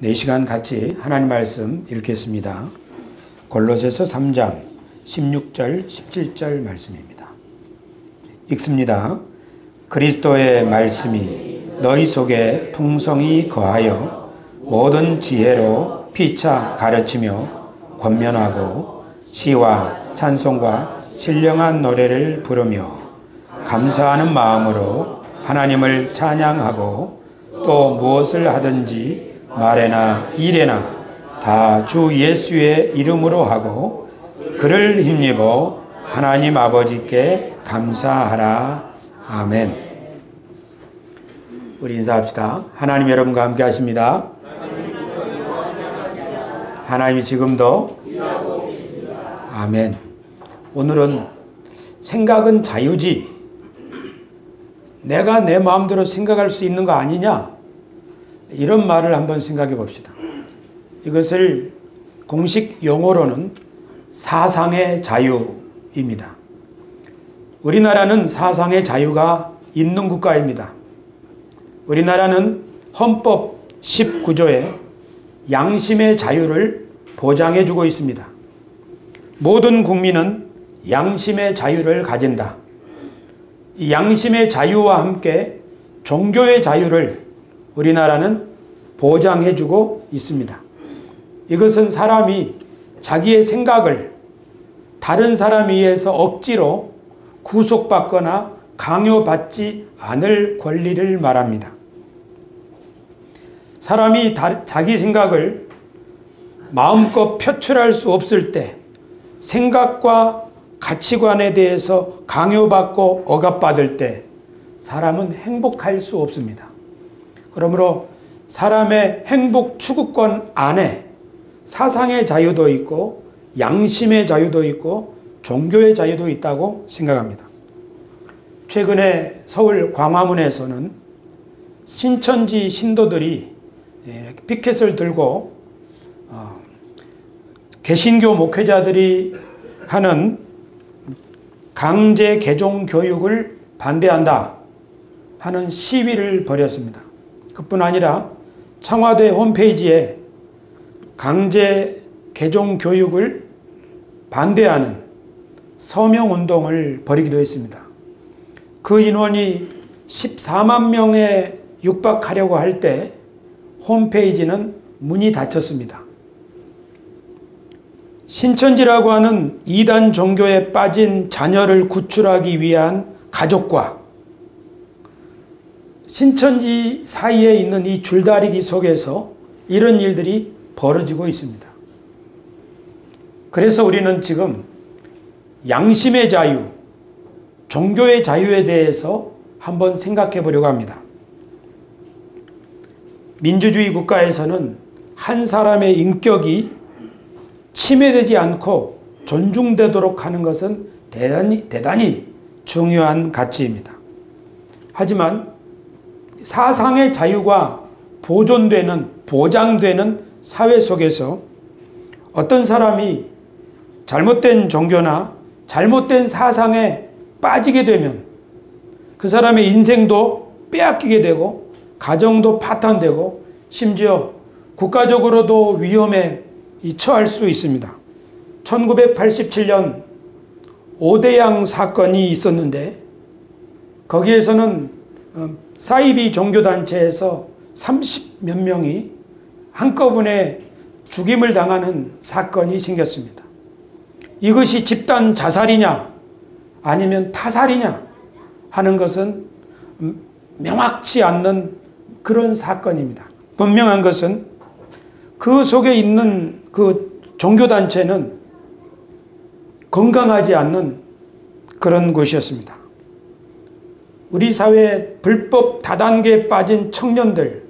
이 시간 같이 하나님 말씀 읽겠습니다. 골로새서 3장 16절 17절 말씀입니다. 읽습니다. 그리스도의 말씀이 너희 속에 풍성히 거하여 모든 지혜로 피차 가르치며 권면하고 시와 찬송과 신령한 노래를 부르며 감사하는 마음으로 하나님을 찬양하고 또 무엇을 하든지 말에나 일에나 다 주 예수의 이름으로 하고 그를 힘입어 하나님 아버지께 감사하라. 아멘. 우리 인사합시다. 하나님 여러분과 함께 하십니다. 하나님이 지금도 아멘. 오늘은 생각은 자유지, 내가 내 마음대로 생각할 수 있는 거 아니냐, 이런 말을 한번 생각해 봅시다. 이것을 공식 용어로는 사상의 자유입니다. 우리나라는 사상의 자유가 있는 국가입니다. 우리나라는 헌법 19조에 양심의 자유를 보장해 주고 있습니다. 모든 국민은 양심의 자유를 가진다. 이 양심의 자유와 함께 종교의 자유를 우리나라는 보장해 주고 있습니다. 이것은 사람이 자기의 생각을 다른 사람에 의해서 억지로 구속받거나 강요받지 않을 권리를 말합니다. 사람이 자기 생각을 마음껏 표출할 수 없을 때 생각과 가치관에 대해서 강요받고 억압받을 때 사람은 행복할 수 없습니다. 그러므로 사람의 행복 추구권 안에 사상의 자유도 있고 양심의 자유도 있고 종교의 자유도 있다고 생각합니다. 최근에 서울 광화문에서는 신천지 신도들이 피켓을 들고 개신교 목회자들이 하는 강제 개종 교육을 반대한다 하는 시위를 벌였습니다. 그뿐 아니라 청와대 홈페이지에 강제 개종 교육을 반대하는 서명운동을 벌이기도 했습니다. 그 인원이 14만 명에 육박하려고 할 때 홈페이지는 문이 닫혔습니다. 신천지라고 하는 이단 종교에 빠진 자녀를 구출하기 위한 가족과 신천지 사이에 있는 이 줄다리기 속에서 이런 일들이 벌어지고 있습니다. 그래서 우리는 지금 양심의 자유, 종교의 자유에 대해서 한번 생각해 보려고 합니다. 민주주의 국가에서는 한 사람의 인격이 침해되지 않고 존중되도록 하는 것은 대단히 중요한 가치입니다. 하지만 사상의 자유가 보장되는 사회 속에서 어떤 사람이 잘못된 종교나 잘못된 사상에 빠지게 되면 그 사람의 인생도 빼앗기게 되고 가정도 파탄되고 심지어 국가적으로도 위험에 처할 수 있습니다. 1987년 오대양 사건이 있었는데 거기에서는 사이비 종교단체에서 30몇 명이 한꺼번에 죽임을 당하는 사건이 생겼습니다. 이것이 집단 자살이냐 아니면 타살이냐 하는 것은 명확치 않는 그런 사건입니다. 분명한 것은 그 속에 있는 그 종교단체는 건강하지 않는 그런 곳이었습니다. 우리 사회에 불법 다단계에 빠진 청년들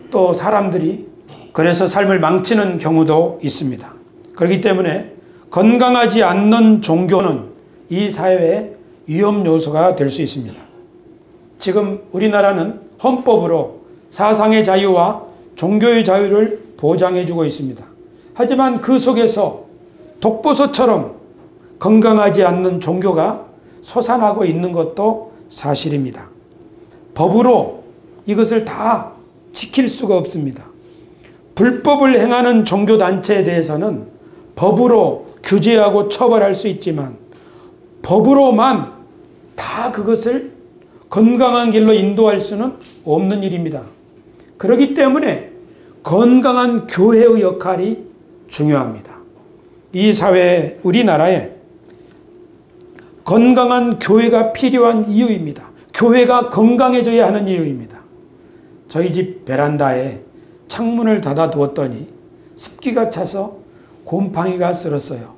또 사람들이 그래서 삶을 망치는 경우도 있습니다. 그렇기 때문에 건강하지 않는 종교는 이 사회의 위험 요소가 될 수 있습니다. 지금 우리나라는 헌법으로 사상의 자유와 종교의 자유를 보장해 주고 있습니다. 하지만 그 속에서 독보소처럼 건강하지 않는 종교가 솟아나고 있는 것도 사실입니다. 법으로 이것을 다 지킬 수가 없습니다. 불법을 행하는 종교단체에 대해서는 법으로 규제하고 처벌할 수 있지만 법으로만 다 그것을 건강한 길로 인도할 수는 없는 일입니다. 그렇기 때문에 건강한 교회의 역할이 중요합니다. 이 사회에, 우리나라에 건강한 교회가 필요한 이유입니다. 교회가 건강해져야 하는 이유입니다. 저희 집 베란다에 창문을 닫아두었더니 습기가 차서 곰팡이가 쓸었어요.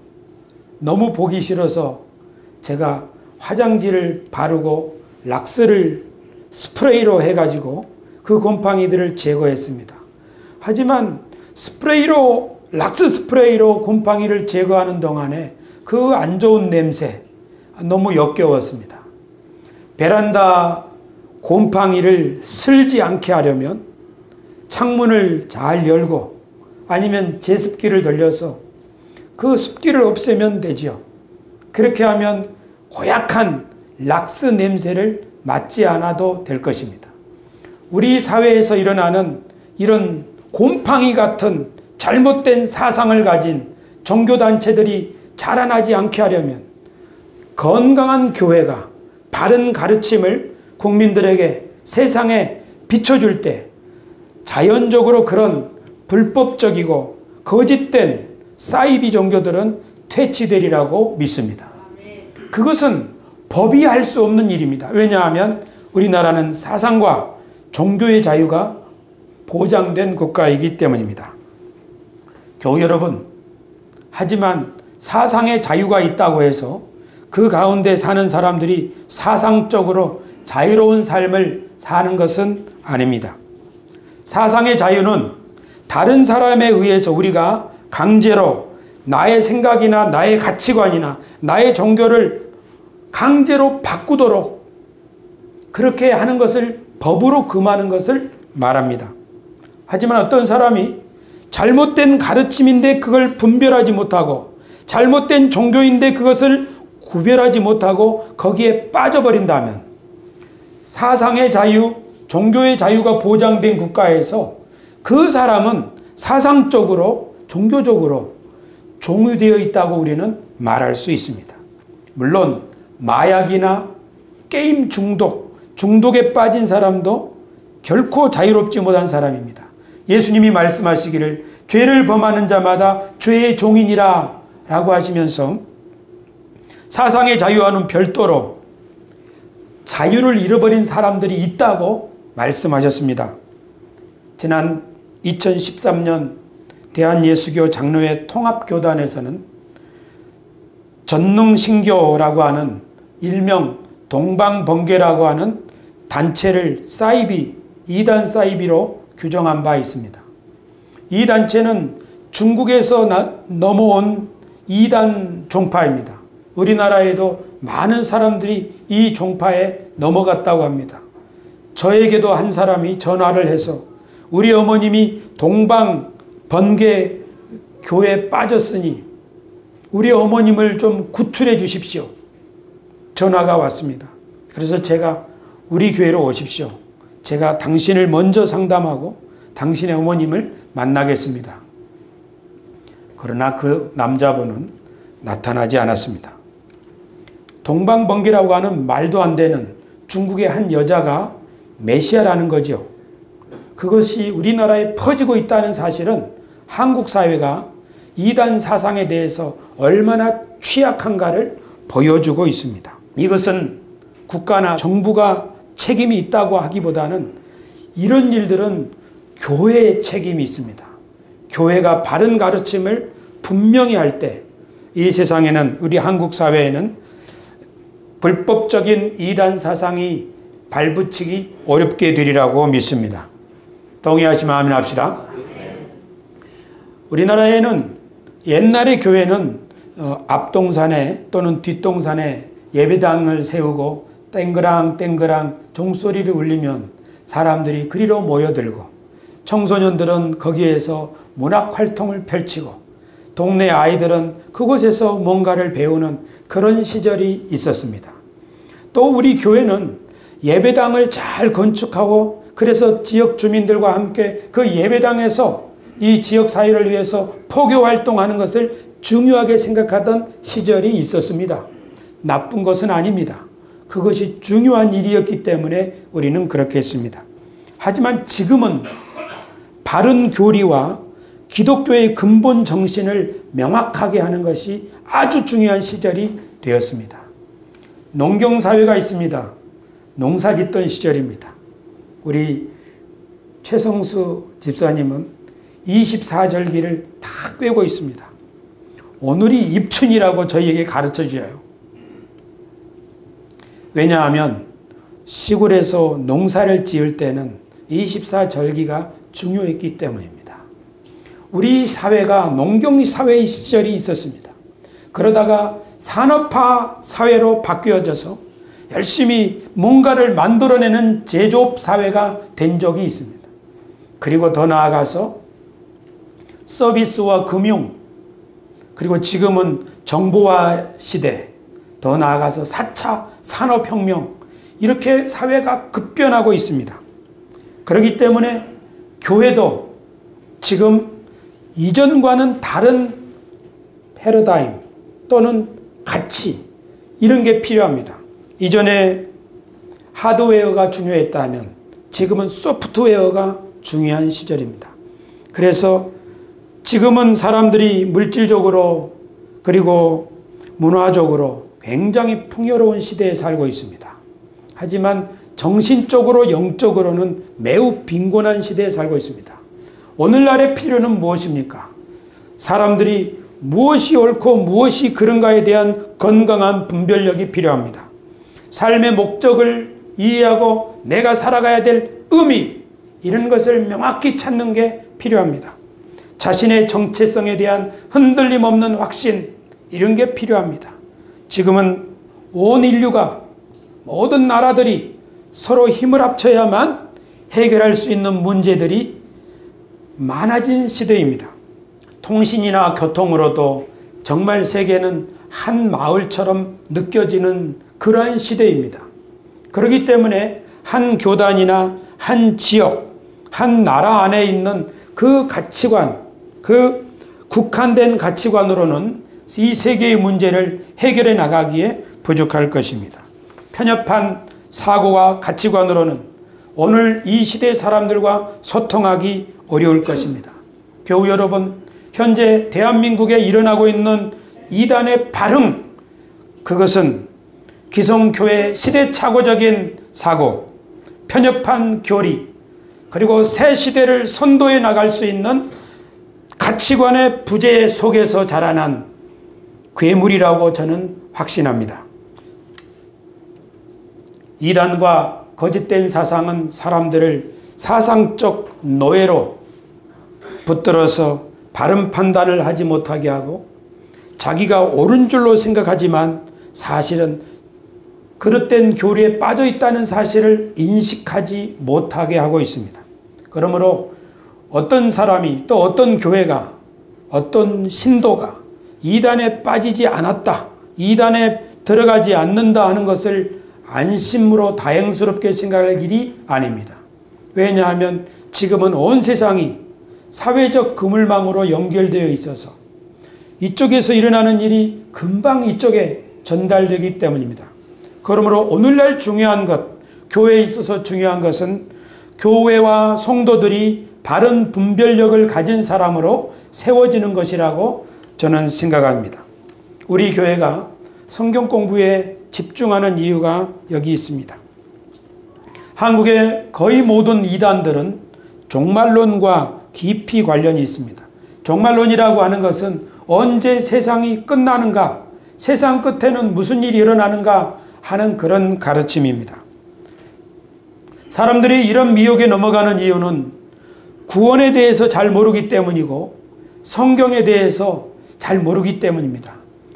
너무 보기 싫어서 제가 화장지를 바르고 락스를 스프레이로 해가지고 그 곰팡이들을 제거했습니다. 하지만 락스 스프레이로 곰팡이를 제거하는 동안에 그 안 좋은 냄새 너무 역겨웠습니다. 베란다 곰팡이를 슬지 않게 하려면 창문을 잘 열고 아니면 제습기를 돌려서 그 습기를 없애면 되지요. 그렇게 하면 고약한 락스 냄새를 맡지 않아도 될 것입니다. 우리 사회에서 일어나는 이런 곰팡이 같은 잘못된 사상을 가진 종교단체들이 자라나지 않게 하려면 건강한 교회가 바른 가르침을 국민들에게 세상에 비춰줄 때 자연적으로 그런 불법적이고 거짓된 사이비 종교들은 퇴치되리라고 믿습니다. 그것은 법이 할 수 없는 일입니다. 왜냐하면 우리나라는 사상과 종교의 자유가 보장된 국가이기 때문입니다. 교우 여러분, 하지만 사상의 자유가 있다고 해서 그 가운데 사는 사람들이 사상적으로 자유로운 삶을 사는 것은 아닙니다. 사상의 자유는 다른 사람에 의해서 우리가 강제로 나의 생각이나 나의 가치관이나 나의 종교를 강제로 바꾸도록 그렇게 하는 것을 법으로 금하는 것을 말합니다. 하지만 어떤 사람이 잘못된 가르침인데 그걸 분별하지 못하고 잘못된 종교인데 그것을 구별하지 못하고 거기에 빠져버린다면 사상의 자유, 종교의 자유가 보장된 국가에서 그 사람은 사상적으로, 종교적으로 종유되어 있다고 우리는 말할 수 있습니다. 물론 마약이나 게임 중독에 빠진 사람도 결코 자유롭지 못한 사람입니다. 예수님이 말씀하시기를 죄를 범하는 자마다 죄의 종이니라 라고 하시면서 사상의 자유와는 별도로 자유를 잃어버린 사람들이 있다고 말씀하셨습니다. 지난 2013년 대한예수교 장로회 통합교단에서는 전능신교라고 하는 일명 동방번개라고 하는 단체를 이단 사이비로 규정한 바 있습니다. 이 단체는 중국에서 넘어온 이단 종파입니다. 우리나라에도 많은 사람들이 이 종파에 넘어갔다고 합니다. 저에게도 한 사람이 전화를 해서 우리 어머님이 동방번개 교회에 빠졌으니 우리 어머님을 좀 구출해 주십시오. 전화가 왔습니다. 그래서 제가 우리 교회로 오십시오. 제가 당신을 먼저 상담하고 당신의 어머님을 만나겠습니다. 그러나 그 남자분은 나타나지 않았습니다. 동방번개라고 하는 말도 안 되는 중국의 한 여자가 메시아라는 거죠. 그것이 우리나라에 퍼지고 있다는 사실은 한국 사회가 이단 사상에 대해서 얼마나 취약한가를 보여주고 있습니다. 이것은 국가나 정부가 책임이 있다고 하기보다는 이런 일들은 교회의 책임이 있습니다. 교회가 바른 가르침을 분명히 할 때 이 세상에는, 우리 한국 사회에는 불법적인 이단 사상이 발붙이기 어렵게 되리라고 믿습니다. 동의하시면 아멘 합시다. 우리나라에는 옛날의 교회는 앞동산에 또는 뒷동산에 예배당을 세우고 땡그랑 종소리를 울리면 사람들이 그리로 모여들고 청소년들은 거기에서 문학활동을 펼치고 동네 아이들은 그곳에서 뭔가를 배우는 그런 시절이 있었습니다. 또 우리 교회는 예배당을 잘 건축하고 그래서 지역 주민들과 함께 그 예배당에서 이 지역 사회를 위해서 포교 활동하는 것을 중요하게 생각하던 시절이 있었습니다. 나쁜 것은 아닙니다. 그것이 중요한 일이었기 때문에 우리는 그렇게 했습니다. 하지만 지금은 바른 교리와 기독교의 근본 정신을 명확하게 하는 것이 아주 중요한 시절이 되었습니다. 농경사회가 있습니다. 농사 짓던 시절입니다. 우리 최성수 집사님은 24절기를 다 꿰고 있습니다. 오늘이 입춘이라고 저희에게 가르쳐 줘요. 왜냐하면 시골에서 농사를 지을 때는 24절기가 중요했기 때문입니다. 우리 사회가 농경 사회의 시절이 있었습니다. 그러다가 산업화 사회로 바뀌어져서 열심히 뭔가를 만들어내는 제조업 사회가 된 적이 있습니다. 그리고 더 나아가서 서비스와 금융, 그리고 지금은 정보화 시대, 더 나아가서 4차 산업혁명, 이렇게 사회가 급변하고 있습니다. 그렇기 때문에 교회도 지금 이전과는 다른 패러다임 또는 가치, 이런 게 필요합니다. 이전에 하드웨어가 중요했다면 지금은 소프트웨어가 중요한 시절입니다. 그래서 지금은 사람들이 물질적으로 그리고 문화적으로 굉장히 풍요로운 시대에 살고 있습니다. 하지만 정신적으로 영적으로는 매우 빈곤한 시대에 살고 있습니다. 오늘날의 필요는 무엇입니까? 사람들이 무엇이 옳고 무엇이 그른가에 대한 건강한 분별력이 필요합니다. 삶의 목적을 이해하고 내가 살아가야 될 의미, 이런 것을 명확히 찾는 게 필요합니다. 자신의 정체성에 대한 흔들림 없는 확신, 이런 게 필요합니다. 지금은 온 인류가, 모든 나라들이 서로 힘을 합쳐야만 해결할 수 있는 문제들이 많아진 시대입니다. 통신이나 교통으로도 정말 세계는 한 마을처럼 느껴지는 그러한 시대입니다. 그렇기 때문에 한 교단이나 한 지역, 한 나라 안에 있는 그 가치관, 그 국한된 가치관으로는 이 세계의 문제를 해결해 나가기에 부족할 것입니다. 편협한 사고와 가치관으로는 오늘 이 시대 사람들과 소통하기 어려울 것입니다. 교우 여러분, 현재 대한민국에 일어나고 있는 이단의 발흥, 그것은 기성교회의 시대착오적인 사고, 편협한 교리, 그리고 새 시대를 선도해 나갈 수 있는 가치관의 부재 속에서 자라난 괴물이라고 저는 확신합니다. 이단과 거짓된 사상은 사람들을 사상적 노예로 붙들어서 바른 판단을 하지 못하게 하고 자기가 옳은 줄로 생각하지만 사실은 그릇된 교리에 빠져 있다는 사실을 인식하지 못하게 하고 있습니다. 그러므로 어떤 사람이 또 어떤 교회가 어떤 신도가 이단에 빠지지 않았다, 이단에 들어가지 않는다 하는 것을 안심으로 다행스럽게 생각할 일이 아닙니다. 왜냐하면 지금은 온 세상이 사회적 그물망으로 연결되어 있어서 이쪽에서 일어나는 일이 금방 이쪽에 전달되기 때문입니다. 그러므로 오늘날 중요한 것, 교회에 있어서 중요한 것은 교회와 성도들이 바른 분별력을 가진 사람으로 세워지는 것이라고 저는 생각합니다. 우리 교회가 성경 공부에 집중하는 이유가 여기 있습니다. 한국의 거의 모든 이단들은 종말론과 깊이 관련이 있습니다. 종말론이라고 하는 것은 언제 세상이 끝나는가, 세상 끝에는 무슨 일이 일어나는가 하는 그런 가르침입니다. 사람들이 이런 미혹에 넘어가는 이유는 구원에 대해서 잘 모르기 때문이고 성경에 대해서 잘 모르기 때문입니다.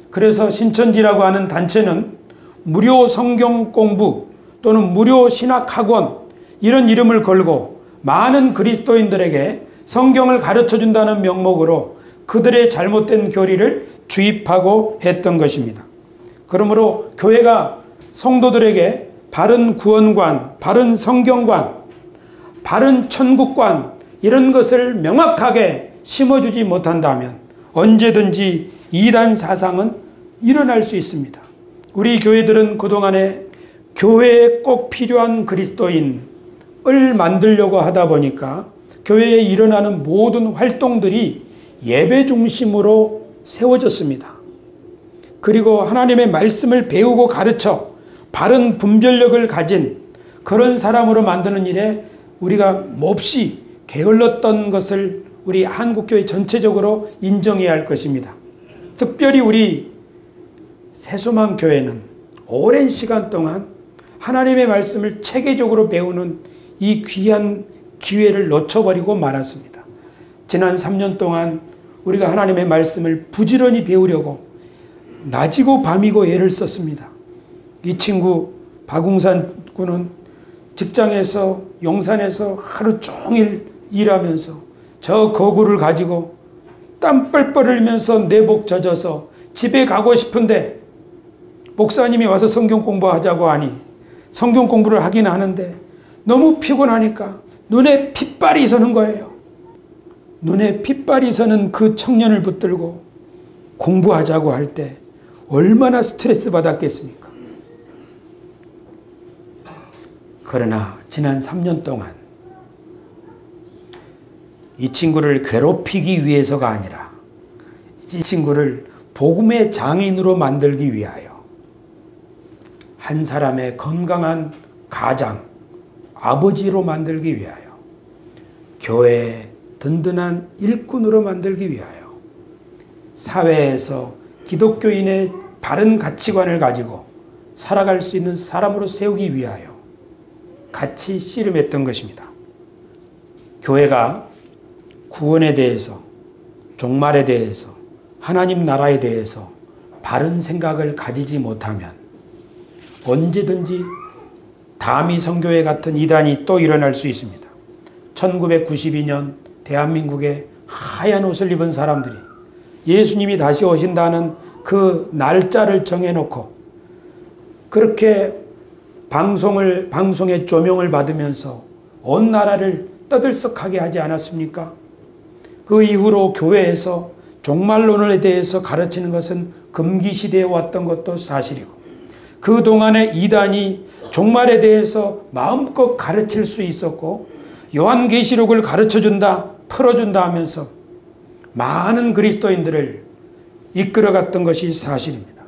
그래서 신천지라고 하는 단체는 무료 성경 공부 또는 무료 신학학원, 이런 이름을 걸고 많은 그리스도인들에게 성경을 가르쳐준다는 명목으로 그들의 잘못된 교리를 주입하고 했던 것입니다. 그러므로 교회가 성도들에게 바른 구원관, 바른 성경관, 바른 천국관, 이런 것을 명확하게 심어주지 못한다면 언제든지 이단 사상은 일어날 수 있습니다. 우리 교회들은 그동안에 교회에 꼭 필요한 그리스도인을 만들려고 하다 보니까 교회에 일어나는 모든 활동들이 예배 중심으로 세워졌습니다. 그리고 하나님의 말씀을 배우고 가르쳐 바른 분별력을 가진 그런 사람으로 만드는 일에 우리가 몹시 게을렀던 것을 우리 한국교회 전체적으로 인정해야 할 것입니다. 특별히 우리 새소망교회는 오랜 시간 동안 하나님의 말씀을 체계적으로 배우는 이 귀한 기회를 놓쳐버리고 말았습니다. 지난 3년 동안 우리가 하나님의 말씀을 부지런히 배우려고 낮이고 밤이고 애를 썼습니다. 이 친구 박웅산 군은 직장에서 용산에서 하루 종일 일하면서 저 거구를 가지고 땀 뻘뻘 흘리면서 내복 젖어서 집에 가고 싶은데 목사님이 와서 성경 공부하자고 하니 성경 공부를 하긴 하는데 너무 피곤하니까 눈에 핏발이 서는 거예요. 눈에 핏발이 서는 그 청년을 붙들고 공부하자고 할 때 얼마나 스트레스 받았겠습니까? 그러나 지난 3년 동안 이 친구를 괴롭히기 위해서가 아니라 이 친구를 복음의 장인으로 만들기 위하여 한 사람의 건강한 가장, 아버지로 만들기 위하여 교회의 든든한 일꾼으로 만들기 위하여 사회에서 기독교인의 바른 가치관을 가지고 살아갈 수 있는 사람으로 세우기 위하여 같이 씨름했던 것입니다. 교회가 구원에 대해서, 종말에 대해서, 하나님 나라에 대해서 바른 생각을 가지지 못하면 언제든지 다미 선교회 같은 이단이 또 일어날 수 있습니다. 1992년 대한민국에 하얀 옷을 입은 사람들이 예수님이 다시 오신다는 그 날짜를 정해놓고 그렇게 방송의 조명을 받으면서 온 나라를 떠들썩하게 하지 않았습니까? 그 이후로 교회에서 종말론에 대해서 가르치는 것은 금기시대에 왔던 것도 사실이고 그동안에 이단이 종말에 대해서 마음껏 가르칠 수 있었고 요한계시록을 가르쳐준다, 풀어준다 하면서 많은 그리스도인들을 이끌어갔던 것이 사실입니다.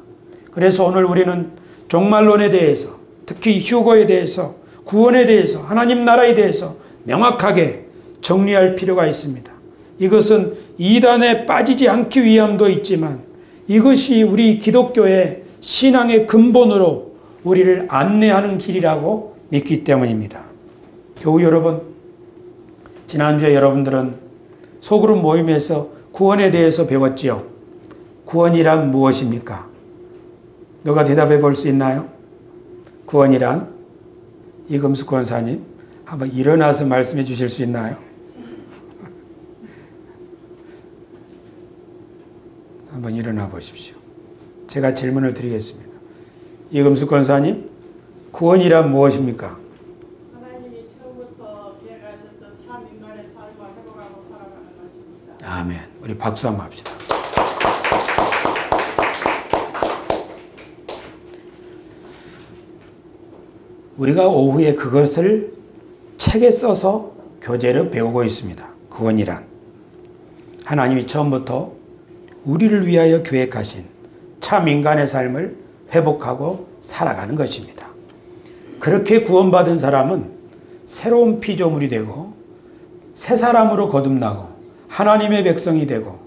그래서 오늘 우리는 종말론에 대해서 특히 휴거에 대해서 구원에 대해서 하나님 나라에 대해서 명확하게 정리할 필요가 있습니다. 이것은 이단에 빠지지 않기 위함도 있지만 이것이 우리 기독교의 신앙의 근본으로 우리를 안내하는 길이라고 믿기 때문입니다. 교우 여러분, 지난주에 여러분들은 소그룹 모임에서 구원에 대해서 배웠지요. 구원이란 무엇입니까? 누가 대답해 볼 수 있나요? 구원이란 이금숙 권사님 한번 일어나서 말씀해 주실 수 있나요? 한번 일어나 보십시오. 제가 질문을 드리겠습니다. 이금숙 권사님, 구원이란 무엇입니까? 하나님이 처음부터 계획하셨던 참 인간의 삶을 회복하고 살아가는 것입니다. 아멘. 우리 박수 한번 합시다. 우리가 오후에 그것을 책에 써서 교재로 배우고 있습니다. 구원이란 하나님이 처음부터 우리를 위하여 계획하신 참 인간의 삶을 회복하고 살아가는 것입니다. 그렇게 구원받은 사람은 새로운 피조물이 되고 새 사람으로 거듭나고 하나님의 백성이 되고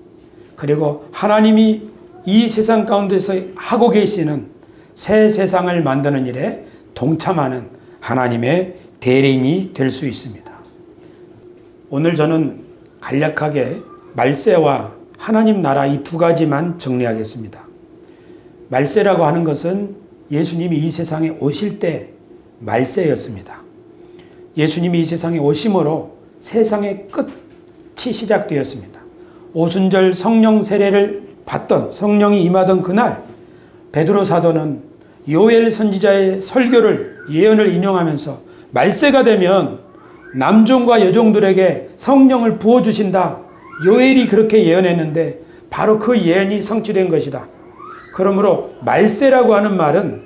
그리고 하나님이 이 세상 가운데서 하고 계시는 새 세상을 만드는 일에 동참하는 하나님의 대리인이 될 수 있습니다. 오늘 저는 간략하게 말세와 하나님 나라 이 두 가지만 정리하겠습니다. 말세라고 하는 것은 예수님이 이 세상에 오실 때 말세였습니다. 예수님이 이 세상에 오심으로 세상의 끝이 시작되었습니다. 오순절 성령 세례를 받던 성령이 임하던 그날 베드로 사도는 요엘 선지자의 설교를 예언을 인용하면서 말세가 되면 남종과 여종들에게 성령을 부어주신다 요엘이 그렇게 예언했는데 바로 그 예언이 성취된 것이다. 그러므로 말세라고 하는 말은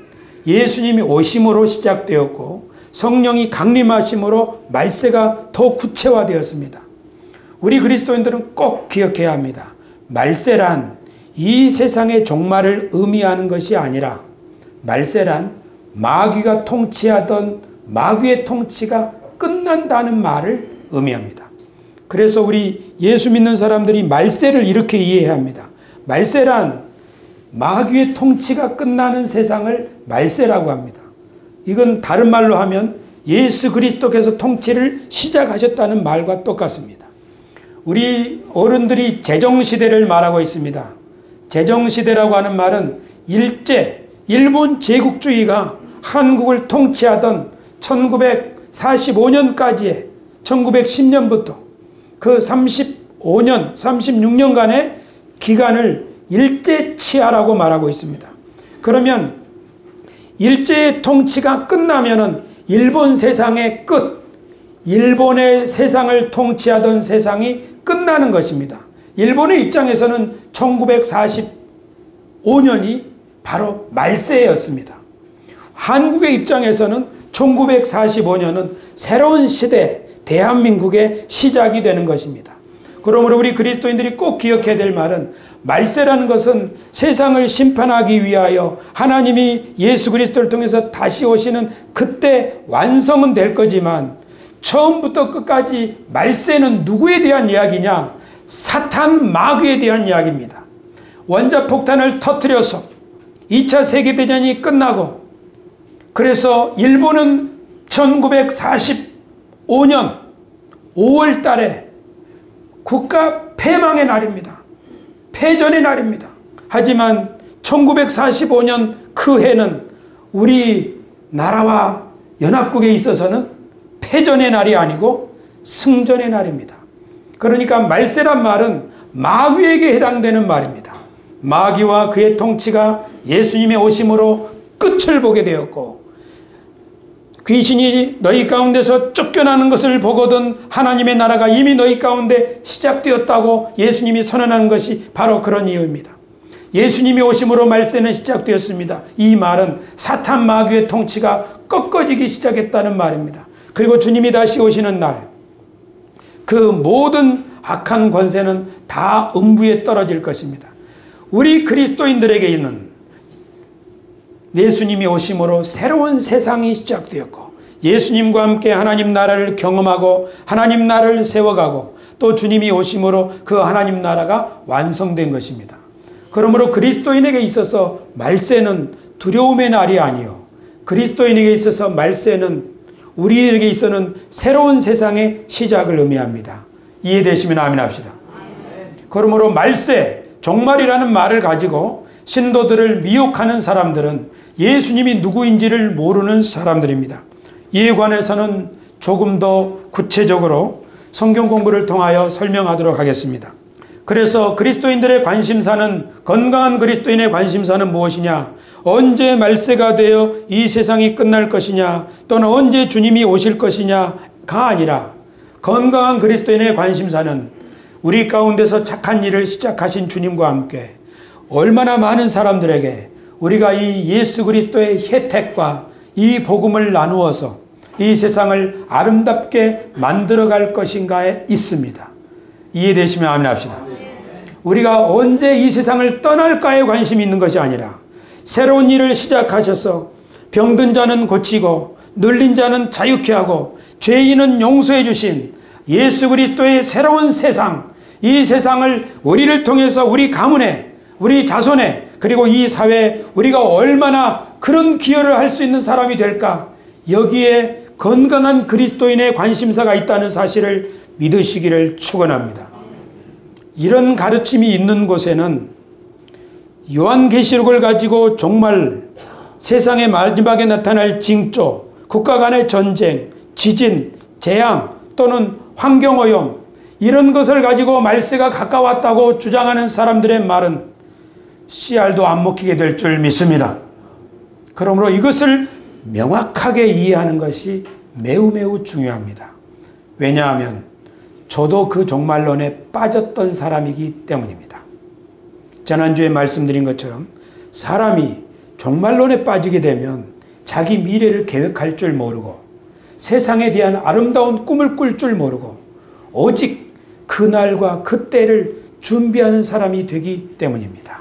예수님이 오심으로 시작되었고 성령이 강림하심으로 말세가 더 구체화되었습니다. 우리 그리스도인들은 꼭 기억해야 합니다. 말세란 이 세상의 종말을 의미하는 것이 아니라 말세란 마귀가 통치하던 마귀의 통치가 끝난다는 말을 의미합니다. 그래서 우리 예수 믿는 사람들이 말세를 이렇게 이해해야 합니다. 말세란 마귀의 통치가 끝나는 세상을 말세라고 합니다. 이건 다른 말로 하면 예수 그리스도께서 통치를 시작하셨다는 말과 똑같습니다. 우리 어른들이 제정시대를 말하고 있습니다. 제정시대라고 하는 말은 일본 제국주의가 한국을 통치하던 1945년까지의 1910년부터 그 35년, 36년간의 기간을 일제치하라고 말하고 있습니다. 그러면 일제의 통치가 끝나면은 일본 세상의 끝, 일본의 세상을 통치하던 세상이 끝나는 것입니다. 일본의 입장에서는 1945년이 바로 말세였습니다. 한국의 입장에서는 1945년은 새로운 시대, 대한민국의 시작이 되는 것입니다. 그러므로 우리 그리스도인들이 꼭 기억해야 될 말은 말세라는 것은 세상을 심판하기 위하여 하나님이 예수 그리스도를 통해서 다시 오시는 그때 완성은 될 거지만 처음부터 끝까지 말세는 누구에 대한 이야기냐? 사탄 마귀에 대한 이야기입니다. 원자폭탄을 터뜨려서 2차 세계대전이 끝나고 그래서 일본은 1945년 5월 달에 국가 폐망의 날입니다. 패전의 날입니다. 하지만 1945년 그 해는 우리 나라와 연합국에 있어서는 패전의 날이 아니고 승전의 날입니다. 그러니까 말세란 말은 마귀에게 해당되는 말입니다. 마귀와 그의 통치가 예수님의 오심으로 끝을 보게 되었고 귀신이 너희 가운데서 쫓겨나는 것을 보거든 하나님의 나라가 이미 너희 가운데 시작되었다고 예수님이 선언한 것이 바로 그런 이유입니다. 예수님이 오심으로 말세는 시작되었습니다. 이 말은 사탄 마귀의 통치가 꺾어지기 시작했다는 말입니다. 그리고 주님이 다시 오시는 날 그 모든 악한 권세는 다 음부에 떨어질 것입니다. 우리 그리스도인들에게는 예수님이 오심으로 새로운 세상이 시작되었고 예수님과 함께 하나님 나라를 경험하고 하나님 나라를 세워가고 또 주님이 오심으로 그 하나님 나라가 완성된 것입니다. 그러므로 그리스도인에게 있어서 말세는 두려움의 날이 아니요 그리스도인에게 있어서 말세는 우리에게 있어서는 새로운 세상의 시작을 의미합니다. 이해되시면 아멘 합시다. 그러므로 말세, 종말이라는 말을 가지고 신도들을 미혹하는 사람들은 예수님이 누구인지를 모르는 사람들입니다. 이에 관해서는 조금 더 구체적으로 성경 공부를 통하여 설명하도록 하겠습니다. 그래서 그리스도인들의 관심사는 건강한 그리스도인의 관심사는 무엇이냐? 언제 말세가 되어 이 세상이 끝날 것이냐? 또는 언제 주님이 오실 것이냐가 아니라 건강한 그리스도인의 관심사는 우리 가운데서 착한 일을 시작하신 주님과 함께 얼마나 많은 사람들에게 우리가 이 예수 그리스도의 혜택과 이 복음을 나누어서 이 세상을 아름답게 만들어갈 것인가에 있습니다. 이해되시면 아멘 합시다. 우리가 언제 이 세상을 떠날까에 관심이 있는 것이 아니라 새로운 일을 시작하셔서 병든 자는 고치고 눌린 자는 자유케 하고 죄인은 용서해 주신 예수 그리스도의 새로운 세상, 이 세상을 우리를 통해서 우리 가문에 우리 자손에 그리고 이 사회에 우리가 얼마나 그런 기여를 할 수 있는 사람이 될까? 여기에 건강한 그리스도인의 관심사가 있다는 사실을 믿으시기를 축원합니다. 이런 가르침이 있는 곳에는 요한계시록을 가지고 종말, 세상의 마지막에 나타날 징조, 국가 간의 전쟁, 지진, 재앙 또는 환경오염 이런 것을 가지고 말세가 가까웠다고 주장하는 사람들의 말은 씨알도 안 먹히게 될 줄 믿습니다. 그러므로 이것을 명확하게 이해하는 것이 매우 중요합니다. 왜냐하면 저도 그 종말론에 빠졌던 사람이기 때문입니다. 지난주에 말씀드린 것처럼 사람이 종말론에 빠지게 되면 자기 미래를 계획할 줄 모르고 세상에 대한 아름다운 꿈을 꿀 줄 모르고 오직 그날과 그때를 준비하는 사람이 되기 때문입니다.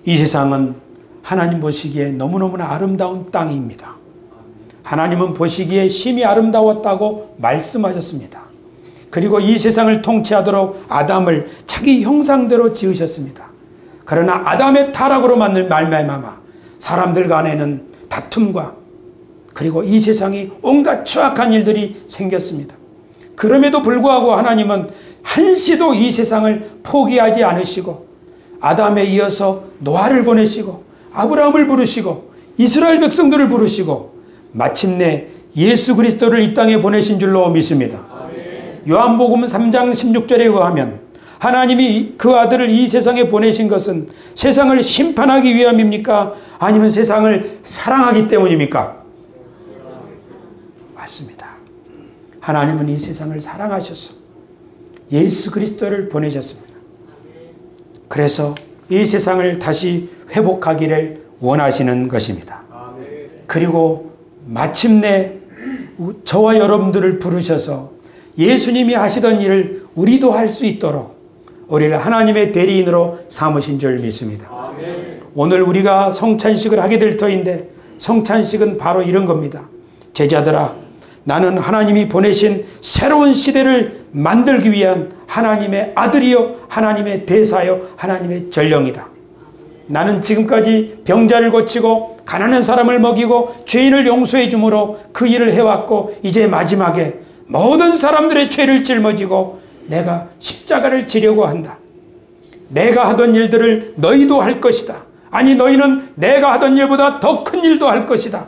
이 세상은 하나님 보시기에 너무너무나 아름다운 땅입니다. 하나님은 보시기에 심히 아름다웠다고 말씀하셨습니다. 그리고 이 세상을 통치하도록 아담을 자기 형상대로 지으셨습니다. 그러나 아담의 타락으로 말미암아 사람들 간에는 다툼과 그리고 이 세상이 온갖 추악한 일들이 생겼습니다. 그럼에도 불구하고 하나님은 한시도 이 세상을 포기하지 않으시고 아담에 이어서 노아를 보내시고 아브라함을 부르시고 이스라엘 백성들을 부르시고 마침내 예수 그리스도를 이 땅에 보내신 줄로 믿습니다. 요한복음 3장 16절에 의하면 하나님이 그 아들을 이 세상에 보내신 것은 세상을 심판하기 위함입니까? 아니면 세상을 사랑하기 때문입니까? 맞습니다. 하나님은 이 세상을 사랑하셔서 예수 그리스도를 보내셨습니다. 그래서 이 세상을 다시 회복하기를 원하시는 것입니다. 그리고 마침내 저와 여러분들을 부르셔서 예수님이 하시던 일을 우리도 할 수 있도록 우리를 하나님의 대리인으로 삼으신 줄 믿습니다. 오늘 우리가 성찬식을 하게 될 터인데 성찬식은 바로 이런 겁니다. 제자들아, 나는 하나님이 보내신 새로운 시대를 만들기 위한 하나님의 아들이요 하나님의 대사요 하나님의 전령이다. 나는 지금까지 병자를 고치고 가난한 사람을 먹이고 죄인을 용서해 주므로 그 일을 해왔고 이제 마지막에 모든 사람들의 죄를 짊어지고 내가 십자가를 지려고 한다. 내가 하던 일들을 너희도 할 것이다. 아니 너희는 내가 하던 일보다 더 큰 일도 할 것이다.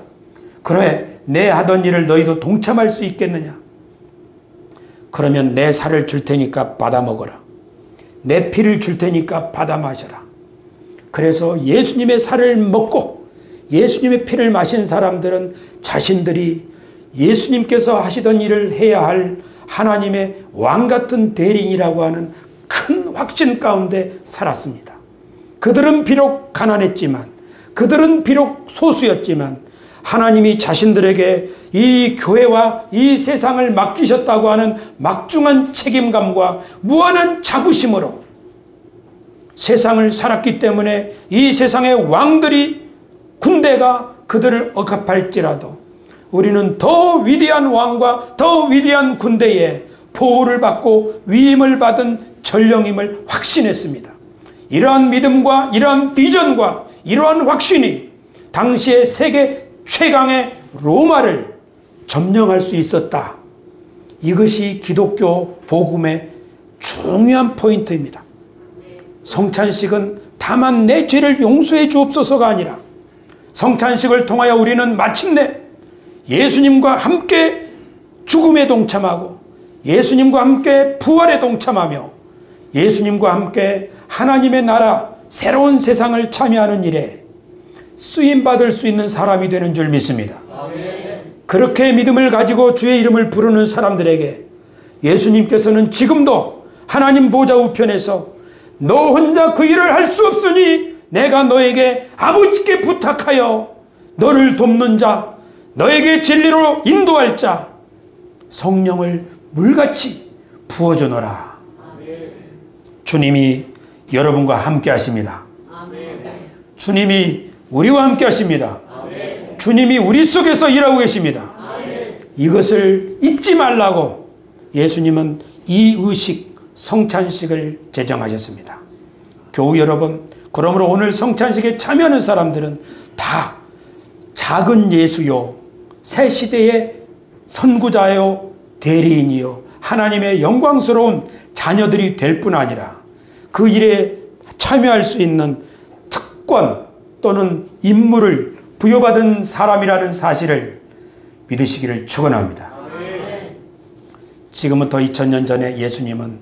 그래 내 하던 일을 너희도 동참할 수 있겠느냐? 그러면 내 살을 줄 테니까 받아 먹어라. 내 피를 줄 테니까 받아 마셔라. 그래서 예수님의 살을 먹고 예수님의 피를 마신 사람들은 자신들이 예수님께서 하시던 일을 해야 할 하나님의 왕같은 대리인이라고 하는 큰 확신 가운데 살았습니다. 그들은 비록 가난했지만 그들은 비록 소수였지만 하나님이 자신들에게 이 교회와 이 세상을 맡기셨다고 하는 막중한 책임감과 무한한 자부심으로 세상을 살았기 때문에 이 세상의 왕들이 군대가 그들을 억압할지라도 우리는 더 위대한 왕과 더 위대한 군대에 보호를 받고 위임을 받은 전령임을 확신했습니다. 이러한 믿음과 이러한 비전과 이러한 확신이 당시의 세계 최강의 로마를 점령할 수 있었다. 이것이 기독교 복음의 중요한 포인트입니다. 성찬식은 다만 내 죄를 용서해 주옵소서가 아니라 성찬식을 통하여 우리는 마침내 예수님과 함께 죽음에 동참하고 예수님과 함께 부활에 동참하며 예수님과 함께 하나님의 나라 새로운 세상을 참여하는 일에 쓰임받을 수 있는 사람이 되는 줄 믿습니다. 그렇게 믿음을 가지고 주의 이름을 부르는 사람들에게 예수님께서는 지금도 하나님 보좌 우편에서 너 혼자 그 일을 할 수 없으니 내가 너에게 아버지께 부탁하여 너를 돕는 자, 너에게 진리로 인도할 자 성령을 물같이 부어주노라. 주님이 여러분과 함께 하십니다. 주님이 우리와 함께 하십니다. 주님이 우리 속에서 일하고 계십니다. 이것을 잊지 말라고 예수님은 이 의식 성찬식을 제정하셨습니다. 교우 여러분, 그러므로 오늘 성찬식에 참여하는 사람들은 다 작은 예수요, 새 시대의 선구자요, 대리인이요, 하나님의 영광스러운 자녀들이 될 뿐 아니라 그 일에 참여할 수 있는 특권 또는 임무를 부여받은 사람이라는 사실을 믿으시기를 축원합니다. 지금부터 2000년 전에 예수님은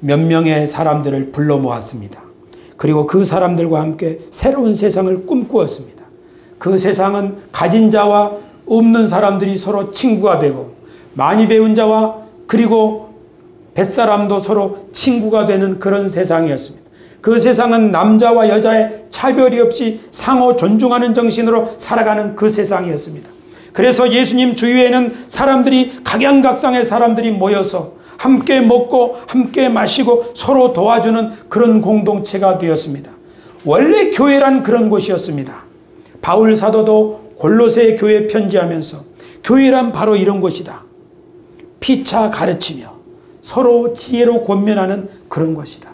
몇 명의 사람들을 불러 모았습니다. 그리고 그 사람들과 함께 새로운 세상을 꿈꾸었습니다. 그 세상은 가진 자와 없는 사람들이 서로 친구가 되고 많이 배운 자와 그리고 뱃사람도 서로 친구가 되는 그런 세상이었습니다. 그 세상은 남자와 여자의 차별이 없이 상호 존중하는 정신으로 살아가는 그 세상이었습니다. 그래서 예수님 주위에는 사람들이 각양각상의 사람들이 모여서 함께 먹고 함께 마시고 서로 도와주는 그런 공동체가 되었습니다. 원래 교회란 그런 곳이었습니다. 바울 사도도 골로새 교회에 편지하면서 교회란 바로 이런 곳이다. 피차 가르치며 서로 지혜로 권면하는 그런 것이다.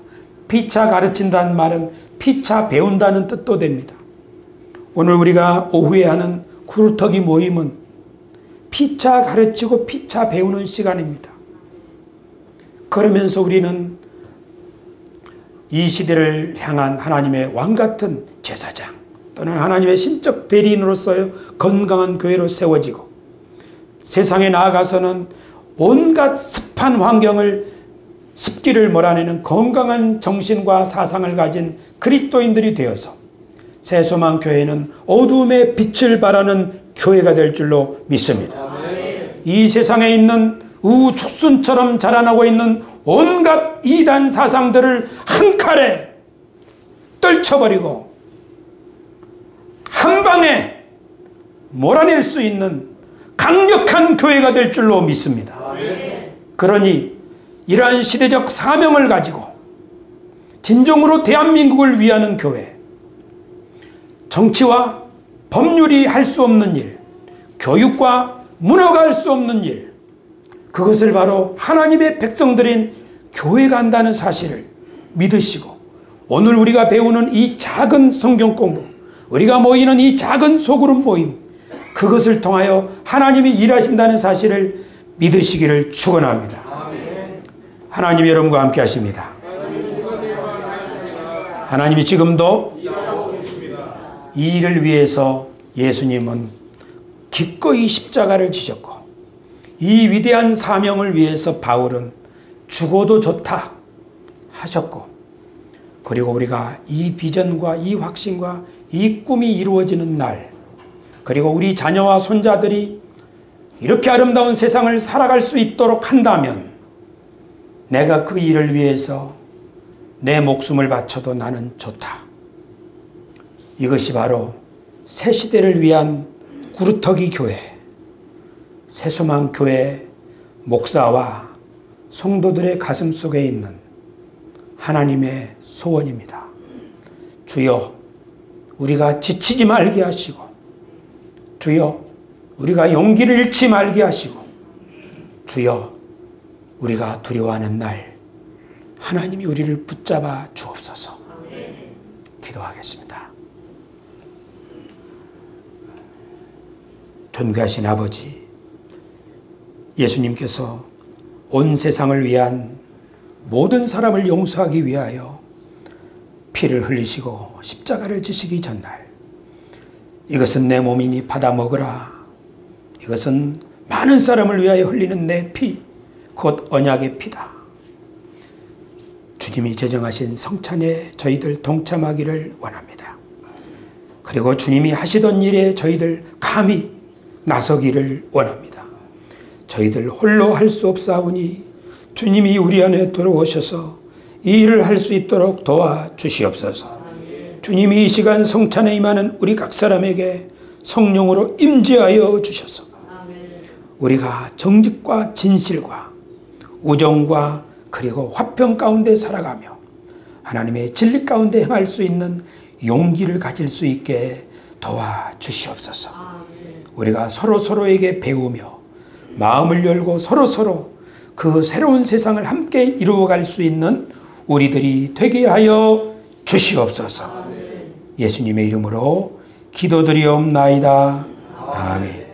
피차 가르친다는 말은 피차 배운다는 뜻도 됩니다. 오늘 우리가 오후에 하는 구루터기 모임은 피차 가르치고 피차 배우는 시간입니다. 그러면서 우리는 이 시대를 향한 하나님의 왕같은 제사장 또는 하나님의 신적 대리인으로서의 건강한 교회로 세워지고 세상에 나아가서는 온갖 습한 환경을 습기를 몰아내는 건강한 정신과 사상을 가진 그리스도인들이 되어서 새소망교회는 어두움의 빛을 발하는 교회가 될 줄로 믿습니다. 이 세상에 있는 우죽순처럼 자라나고 있는 온갖 이단 사상들을 한 칼에 떨쳐버리고 한 방에 몰아낼 수 있는 강력한 교회가 될 줄로 믿습니다. 그러니 이러한 시대적 사명을 가지고 진정으로 대한민국을 위하는 교회, 정치와 법률이 할 수 없는 일, 교육과 문화가 할 수 없는 일, 그것을 바로 하나님의 백성들인 교회가 한다는 사실을 믿으시고 오늘 우리가 배우는 이 작은 성경 공부, 우리가 모이는 이 작은 소그룹 모임, 그것을 통하여 하나님이 일하신다는 사실을 믿으시기를 축원합니다. 하나님이 여러분과 함께 하십니다. 하나님이 지금도 이 일을 위해서 예수님은 기꺼이 십자가를 지셨고 이 위대한 사명을 위해서 바울은 죽어도 좋다 하셨고 그리고 우리가 이 비전과 이 확신과 이 꿈이 이루어지는 날 그리고 우리 자녀와 손자들이 이렇게 아름다운 세상을 살아갈 수 있도록 한다면 내가 그 일을 위해서 내 목숨을 바쳐도 나는 좋다. 이것이 바로 새 시대를 위한 구루터기 교회, 새소망 교회 목사와 성도들의 가슴 속에 있는 하나님의 소원입니다. 주여, 우리가 지치지 말게 하시고 주여, 우리가 용기를 잃지 말게 하시고 주여, 우리가 두려워하는 날 하나님이 우리를 붙잡아 주옵소서. 기도하겠습니다. 존귀하신 아버지, 예수님께서 온 세상을 위한 모든 사람을 용서하기 위하여 피를 흘리시고 십자가를 지시기 전날 이것은 내 몸이니 받아 먹으라. 이것은 많은 사람을 위하여 흘리는 내 피, 곧 언약의 피다. 주님이 제정하신 성찬에 저희들 동참하기를 원합니다. 그리고 주님이 하시던 일에 저희들 감히 나서기를 원합니다. 저희들 홀로 할 수 없사오니 주님이 우리 안에 들어오셔서 이 일을 할 수 있도록 도와주시옵소서. 주님이 이 시간 성찬에 임하는 우리 각 사람에게 성령으로 임재하여 주셔서 우리가 정직과 진실과 우정과 그리고 화평 가운데 살아가며 하나님의 진리 가운데 행할 수 있는 용기를 가질 수 있게 도와주시옵소서. 우리가 서로서로에게 배우며 마음을 열고 서로서로 그 새로운 세상을 함께 이루어갈 수 있는 우리들이 되게 하여 주시옵소서. 예수님의 이름으로 기도드리옵나이다. 아멘.